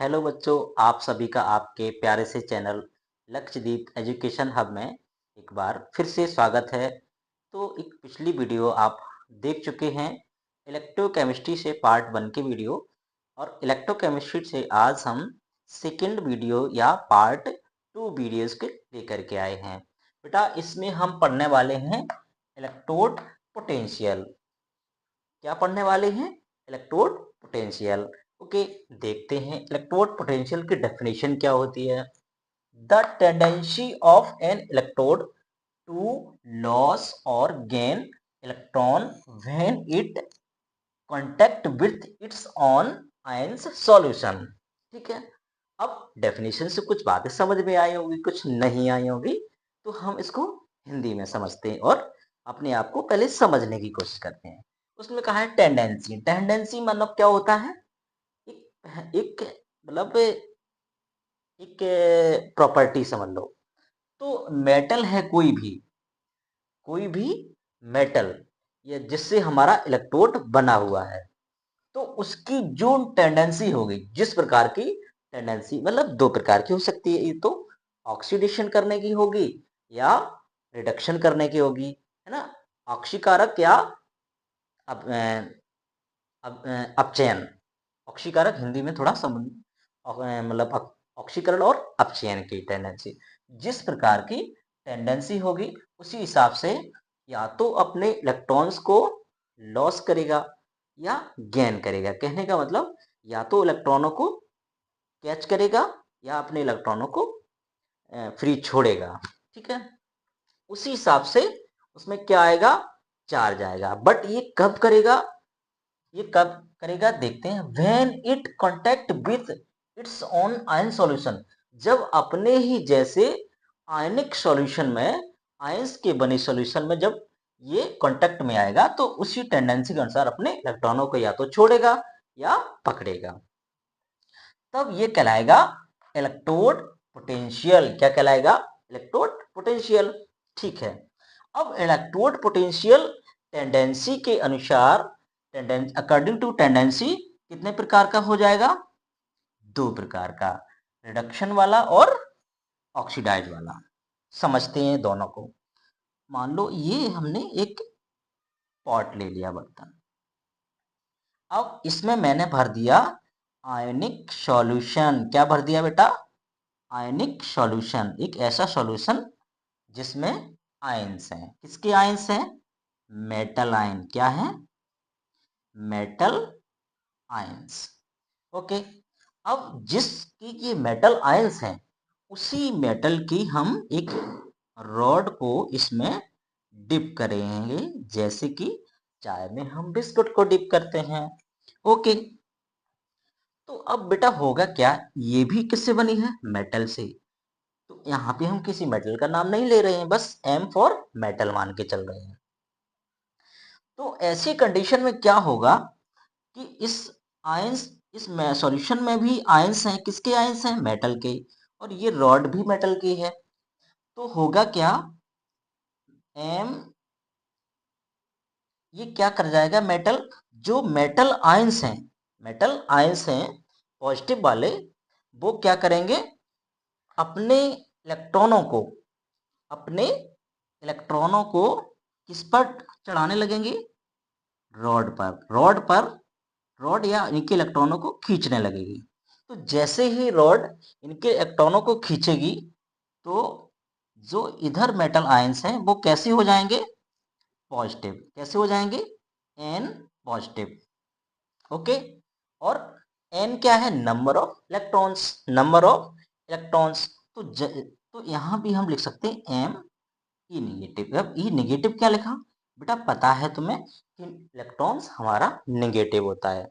Hello बच्चों, आप सभी का आपके प्यारे से चैनल लक्षद्वीप एजुकेशन हब में एक बार फिर से स्वागत है। तो एक पिछली वीडियो आप देख चुके हैं इलेक्ट्रोकेमिस्ट्री से पार्ट 1 की वीडियो, और इलेक्ट्रोकेमिस्ट्री से आज हम सेकंड वीडियो या पार्ट 2 वीडियोस के लेकर के आए हैं। बेटा, इसमें हम पढ़ने वाले हैं इलेक्ट्रोड पोटेंशियल। क्या पढ़ने वाले हैं? Electrode potential. ओके, देखते हैं इलेक्ट्रोड पोटेंशियल की डेफिनेशन क्या होती है। The tendency of an electrode to loss और gain electron when it contact with its own ions solution. ठीक है, अब डेफिनेशन से कुछ बातें समझ में आई होगी, कुछ नहीं आई होगी, तो हम इसको हिंदी में समझते हैं और अपने आप को पहले समझने की कोशिश करते हैं। उसमें कहा है टेंडेंसी। टेंडेंसी मतलब क्या होता है? एक एक मतलब एक प्रॉपर्टी समझ लो। तो मेटल है कोई भी मेटल, ये जिससे हमारा इलेक्ट्रोड बना हुआ है, तो उसकी जो टेंडेंसी होगी, जिस प्रकार की टेंडेंसी, मतलब दो प्रकार की हो सकती है। ये तो ऑक्सीडेशन करने की होगी या रिडक्शन करने की होगी, है ना। ऑक्सीकारक या अब अपचयन। ऑक्सीकारक हिंदी में थोड़ा मतलब ऑक्सीकरण और अपचयन की टेंडेंसी, जिस प्रकार की टेंडेंसी होगी उसी हिसाब से या तो अपने इलेक्ट्रॉन्स को लॉस करेगा या गेन करेगा। कहने का मतलब या तो इलेक्ट्रॉनों को कैच करेगा या अपने इलेक्ट्रॉनों को फ्री छोड़ेगा। ठीक है, उसी हिसाब से उसमें क्या आएगा? चार्ज आएगा। बट ये कब करेगा देखते हैं। When it contact with its own ion solution, जब अपने ही जैसे आयनिक सॉल्यूशन में, आयंस के बने सॉल्यूशन में जब ये कांटेक्ट में आएगा, तो उसी टेंडेंसी के अनुसार अपने इलेक्ट्रॉनों को या तो छोड़ेगा या पकड़ेगा, तब ये कहलाएगा इलेक्ट्रोड पोटेंशियल। क्या कहलाएगा? Electrode potential. ठीक है, अब इलेक्ट्रोड पोटेंशियल टेंडेंसी के अनुसार, अकॉर्डिंग टू टेंडेंसी कितने प्रकार का हो जाएगा? दो प्रकार का, रिडक्शन वाला और ऑक्सीडाइज वाला। समझते हैं दोनों को। मान लो ये हमने एक पॉट ले लिया, बर्तन। अब इसमें मैंने भर दिया आयनिक सॉल्यूशन। क्या भर दिया बेटा? आयनिक सॉल्यूशन। एक ऐसा सॉल्यूशन जिसमें आयंस हैं। किसके आयंस हैं? Metal ion. क्या है? Metal ions. ओके, अब जिसकी ये मेटल आयंस हैं, उसी मेटल की हम एक रॉड को इसमें डिप करेंगे, जैसे कि चाय में हम बिस्कुट को डिप करते हैं। ओके, तो अब बेटा होगा क्या, ये भी किससे बनी है? मेटल से। तो यहाँ पे हम किसी मेटल का नाम नहीं ले रहे हैं, बस एम फॉर मेटल मान के चल रहे हैं। तो ऐसी कंडीशन में क्या होगा कि इस आयंस, इस सॉल्यूशन में भी आयंस हैं। किसके आयंस हैं? मेटल के। और ये रॉड भी मेटल की है। तो होगा क्या, एम, ये क्या कर जाएगा? मेटल, जो मेटल आयंस हैं पॉजिटिव वाले, वो क्या करेंगे? अपने इलेक्ट्रॉनों को, अपने इलेक्ट्रॉनों को किस पर चढ़ाने लगेंगे? रॉड या इनके इलेक्ट्रॉनों को खींचने लगेगी। तो जैसे ही रॉड इनके इलेक्ट्रॉनों को खींचेगी, तो जो इधर मेटल आयंस हैं वो कैसे हो जाएंगे? पॉजिटिव। कैसे हो जाएंगे? N positive. ओके, और एन क्या है? Number of electrons. Number of electrons. तो यहाँ भी हम लिख सकते हैं एम ई निगेटिव। अब ई निगेटिव क्या लिखा बेटा? पता है तुम्हें कि इलेक्ट्रॉन्स हमारा निगेटिव होता है।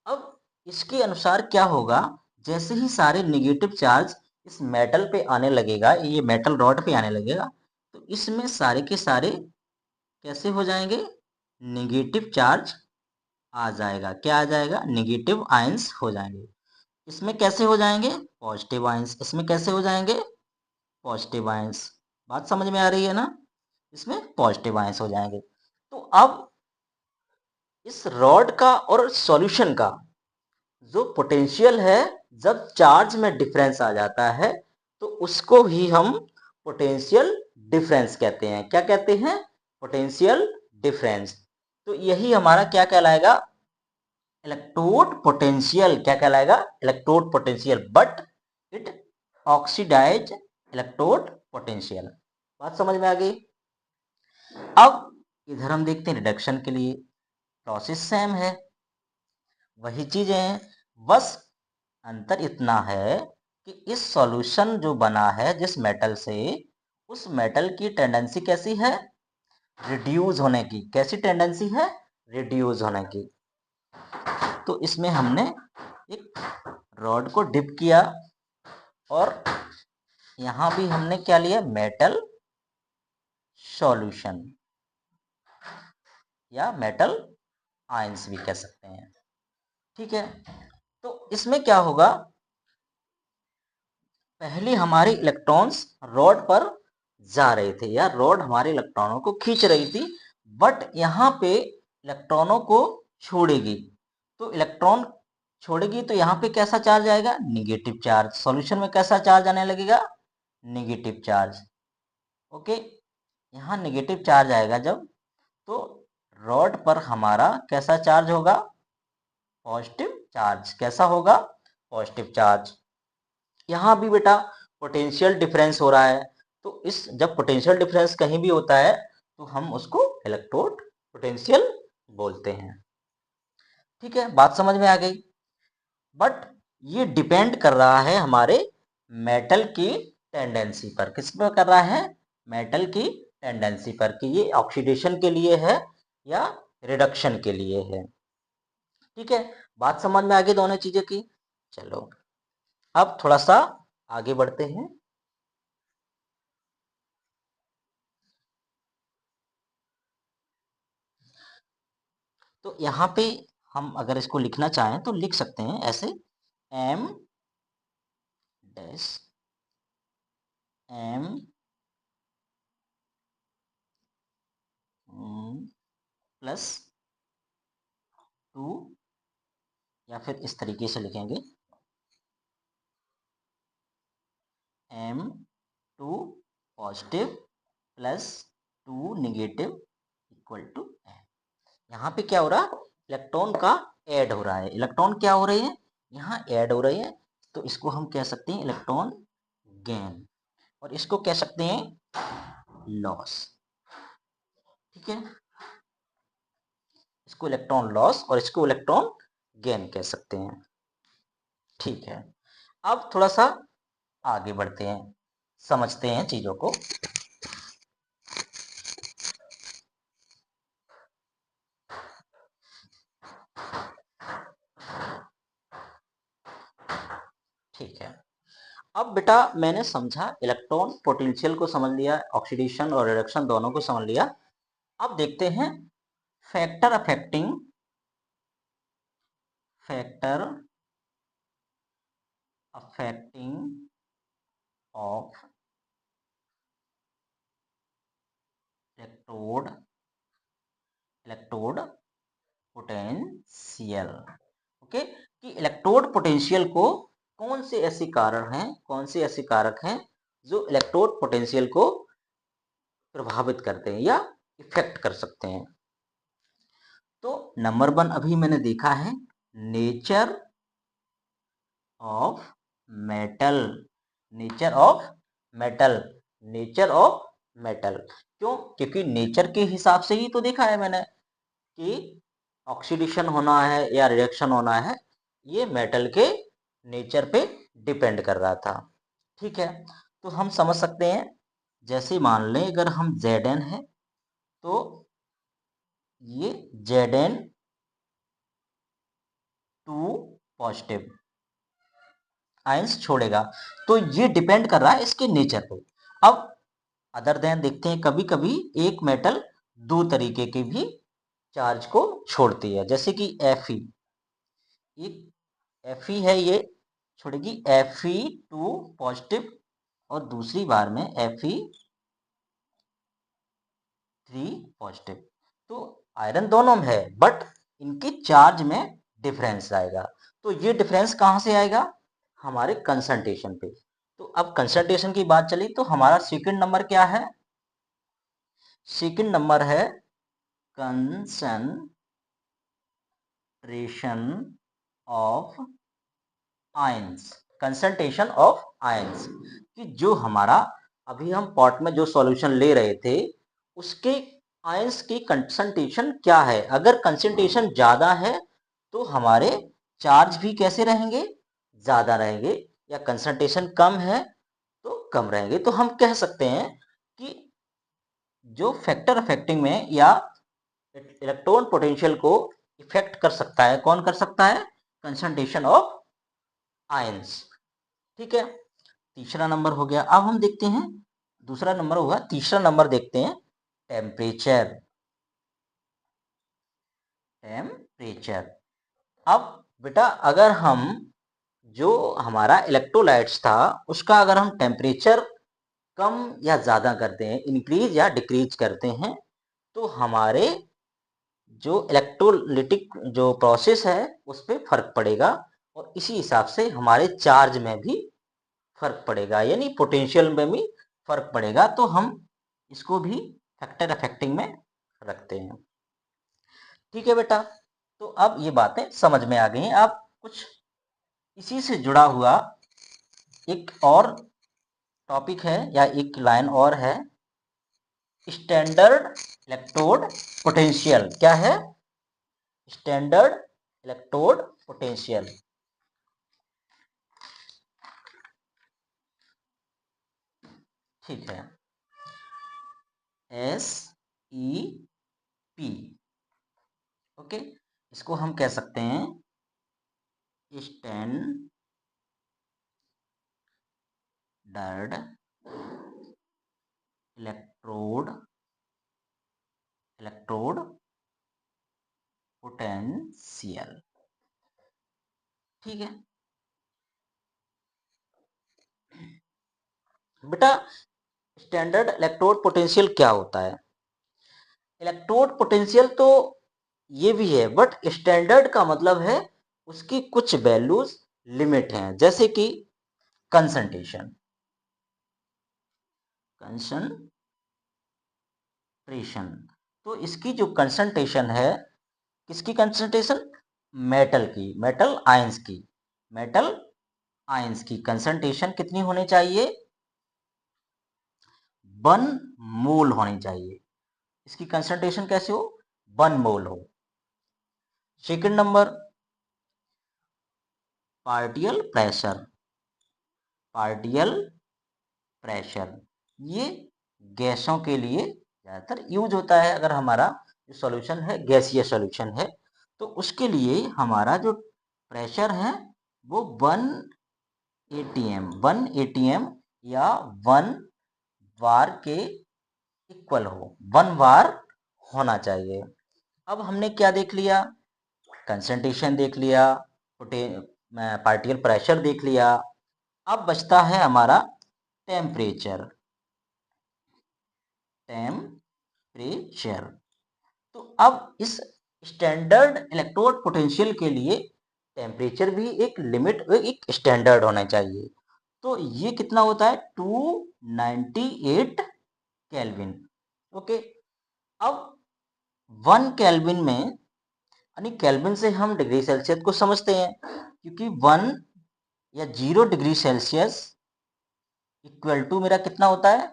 अब इसके अनुसार क्या होगा, जैसे ही सारे निगेटिव चार्ज इस मेटल पे आने लगेगा, ये मेटल रॉड पे आने लगेगा, तो इसमें सारे के सारे कैसे हो जाएंगे? निगेटिव चार्ज आ जाएगा। क्या आ जाएगा? निगेटिव आयंस हो जाएंगे। इसमें कैसे हो जाएंगे? Positive ions. इसमें कैसे हो जाएंगे? Positive ions. बात समझ में आ रही है ना? इसमें पॉजिटिव आयंस हो जाएंगे। तो अब इस रॉड का और सॉल्यूशन का जो पोटेंशियल है, जब चार्ज में डिफरेंस आ जाता है तो उसको ही हम पोटेंशियल डिफरेंस कहते हैं। क्या कहते हैं? Potential difference. तो यही हमारा क्या कहलाएगा? Electrode potential. क्या कहलाएगा? Electrode potential. But it oxidize electrode potential. बात समझ में आ गई? अब इधर हम देखते हैं रिडक्शन के लिए प्रोसेस सेम है, वही चीजें हैं, बस अंतर इतना है कि इस सॉल्यूशन जो बना है जिस मेटल से, उस मेटल की टेंडेंसी कैसी है? रिड्यूस होने की। कैसी टेंडेंसी है? रिड्यूस होने की। तो इसमें हमने एक रॉड को डिप किया और यहां भी हमने क्या लिया? मेटल सॉल्यूशन या मेटल आयंस भी कह सकते हैं। ठीक है, तो इसमें क्या होगा? पहले हमारे इलेक्ट्रॉन्स रॉड पर जा रहे थे या रॉड हमारे इलेक्ट्रॉनों को खींच रही थी, बट यहाँ पे इलेक्ट्रॉनों को छोड़ेगी। तो इलेक्ट्रॉन छोड़ेगी तो यहाँ पे कैसा चार्ज आएगा? Negative charge. सॉल्यूशन में कैसा चार्ज आने लगेगा? Negative charge. ओके, यहाँ निगेटिव चार्ज आएगा जब, तो रॉड पर हमारा कैसा चार्ज होगा? Positive charge. कैसा होगा? Positive charge. यहाँ भी बेटा पोटेंशियल डिफरेंस हो रहा है, तो इस जब पोटेंशियल डिफरेंस कहीं भी होता है तो हम उसको इलेक्ट्रोड पोटेंशियल बोलते हैं। ठीक है, बात समझ में आ गई? बट ये डिपेंड कर रहा है हमारे मेटल की टेंडेंसी पर। किस पर कर रहा है? मेटल की टेंडेंसी पर, कि ये ऑक्सीडेशन के लिए है या रिडक्शन के लिए है। ठीक है, बात समझ में आ गई दोनों चीजें की? चलो अब थोड़ा सा आगे बढ़ते हैं। तो यहाँ पे हम अगर इसको लिखना चाहें तो लिख सकते हैं ऐसे, एम डैश एम प्लस 2, या फिर इस तरीके से लिखेंगे, M2 positive plus 2 negative equal to M. यहाँ पे क्या हो रहा है? इलेक्ट्रॉन का ऐड हो रहा है। इलेक्ट्रॉन क्या हो रहे हैं? यहाँ ऐड हो रहे हैं, तो इसको हम कह सकते हैं इलेक्ट्रॉन गेन, और इसको कह सकते हैं लॉस। ठीक है, इसको इलेक्ट्रॉन लॉस और इसको इलेक्ट्रॉन गेन कह सकते हैं। ठीक है, अब थोड़ा सा आगे बढ़ते हैं, समझते हैं चीजों को। ठीक है, अब बेटा मैंने समझा, इलेक्ट्रॉन पोटेंशियल को समझ लिया, ऑक्सीडेशन और रिडक्शन दोनों को समझ लिया। अब देखते हैं factor affecting factor affecting of electrode electrode potential. Okay, कि इलेक्ट्रोड पोटेंशियल को कौन से ऐसे कारण हैं, कौन से ऐसे कारक हैं जो इलेक्ट्रोड पोटेंशियल को प्रभावित करते हैं या इफेक्ट कर सकते हैं। तो नंबर 1 अभी मैंने देखा है, nature of metal. Nature of metal. Nature of metal क्यों? क्योंकि नेचर के हिसाब से ही तो देखा है मैंने कि ऑक्सीडेशन होना है या रिएक्शन होना है, ये मेटल के नेचर पे डिपेंड कर रहा था। ठीक है, तो हम समझ सकते हैं, जैसे मान लें अगर हम Zn है तो ये Zn 2 पॉजिटिव आयंस छोड़ेगा, तो ये डिपेंड कर रहा है इसके नेचर पे। अब अदर देन देखते हैं, कभी कभी एक मेटल दो तरीके के भी चार्ज को छोड़ती है, जैसे कि Fe। एक Fe है, ये छोड़ेगी Fe2 पॉजिटिव, और दूसरी बार में Fe3 पॉजिटिव। तो आयरन दोनों में है, बट इनके चार्ज में डिफरेंस आएगा। तो ये डिफरेंस कहाँ से आएगा? हमारे कंसंट्रेशन पे। तो अब कंसंट्रेशन की बात चली तो हमारा सेकंड नंबर क्या है? सेकंड नंबर है concentration of ions. Concentration of ions कि जो हमारा अभी हम पॉट में जो सॉल्यूशन ले रहे थे उसके आयंस की कंसंट्रेशन क्या है। अगर कंसंट्रेशन ज्यादा है तो हमारे चार्ज भी कैसे रहेंगे? ज्यादा रहेंगे। या कंसंट्रेशन कम है तो कम रहेंगे। तो हम कह सकते हैं कि जो फैक्टर अफेक्टिंग में या इलेक्ट्रॉन पोटेंशियल को इफेक्ट कर सकता है, कौन कर सकता है? Concentration of ions. ठीक है, तीसरा नंबर हो गया। अब हम देखते हैं दूसरा नंबर होगा, तीसरा नंबर देखते हैं टेम्परेचर। टेम्परेचर। अब बेटा अगर हम जो हमारा इलेक्ट्रोलाइट्स था उसका अगर हम टेम्परेचर कम या ज्यादा करते हैं, इंक्रीज या डिक्रीज करते हैं, तो हमारे जो इलेक्ट्रोलिटिक जो प्रोसेस है उस पर फर्क पड़ेगा और इसी हिसाब से हमारे चार्ज में भी फर्क पड़ेगा, यानी पोटेंशियल में भी फर्क पड़ेगा। तो हम इसको भी फैक्टर अफेक्टिंग में रखते हैं। ठीक है बेटा, तो अब ये बातें समझ में आ गई। अब कुछ इसी से जुड़ा हुआ एक और टॉपिक है या एक लाइन और है, स्टैंडर्ड इलेक्ट्रोड पोटेंशियल। क्या है? Standard electrode potential. ठीक है, SEP। ओके, इसको हम कह सकते हैं स्टैंडर्ड इलेक्ट्रोड पोटेंशियल। ठीक है बेटा, स्टैंडर्ड इलेक्ट्रोड पोटेंशियल क्या होता है? इलेक्ट्रोड पोटेंशियल तो ये भी है, बट स्टैंडर्ड का मतलब है उसकी कुछ वैल्यूज लिमिट हैं, जैसे कि कंसंट्रेशन। कंसंट्रेशन तो इसकी जो कंसंट्रेशन है, किसकी कंसंट्रेशन? मेटल की, मेटल आयंस की। मेटल आयंस की कंसंट्रेशन कितनी होनी चाहिए? 1 मोल होनी चाहिए। इसकी कंसंट्रेशन कैसे हो? 1 मोल हो। Second number partial pressure. Partial pressure ये गैसों के लिए ज्यादातर यूज होता है। अगर हमारा जो सॉल्यूशन है गैसीय सॉल्यूशन है तो उसके लिए हमारा जो प्रेशर है वो 1 atm या 1 बार के इक्वल हो, 1 बार होना चाहिए। अब हमने क्या देख लिया? कंसंट्रेशन देख लिया, पार्टिकल प्रेशर देख लिया। अब बचता है हमारा टेम्परेचर। टेम्परेचर तो अब इस स्टैंडर्ड इलेक्ट्रोड पोटेंशियल के लिए टेम्परेचर भी एक लिमिट, एक स्टैंडर्ड होना चाहिए। तो ये कितना होता है? 298 केल्विन। ओके, अब 1 केल्विन में, यानी केल्विन से हम डिग्री सेल्सियस को समझते हैं, क्योंकि 1 या 0 डिग्री सेल्सियस इक्वल टू मेरा कितना होता है?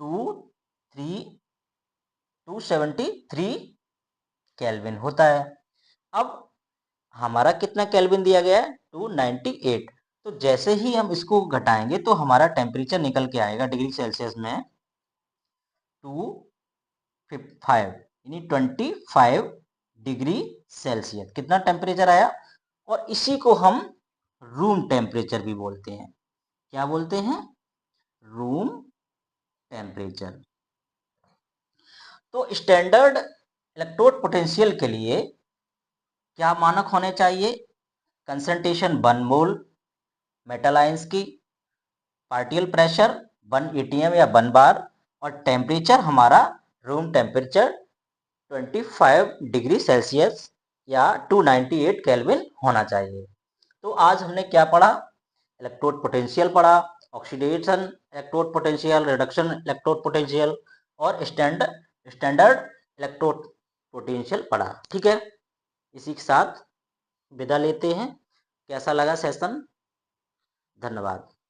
273 केल्विन होता है। अब हमारा कितना केल्विन दिया गया है? 298। तो जैसे ही हम इसको घटाएंगे तो हमारा टेम्परेचर निकल के आएगा डिग्री सेल्सियस में 25, यानी 25 डिग्री सेल्सियस। कितना टेम्परेचर आया? और इसी को हम रूम टेम्परेचर भी बोलते हैं। क्या बोलते हैं? Room temperature. तो स्टैंडर्ड इलेक्ट्रोड पोटेंशियल के लिए क्या मानक होने चाहिए? कंसंट्रेशन 1 मोल मेटल आयंस की, पार्टिकल प्रेशर 1 atm या 1 बार, और टेम्परेचर हमारा रूम टेम्परेचर 25 डिग्री सेल्सियस या 298 केल्विन होना चाहिए। तो आज हमने क्या पढ़ा? इलेक्ट्रोड पोटेंशियल पढ़ा, oxidation electrode potential, reduction electrode potential और स्टैंडर्ड इलेक्ट्रोड पोटेंशियल पढ़ा। ठीक है, इसी के साथ विदा लेते हैं। कैसा लगा सेशन? धन्यवाद।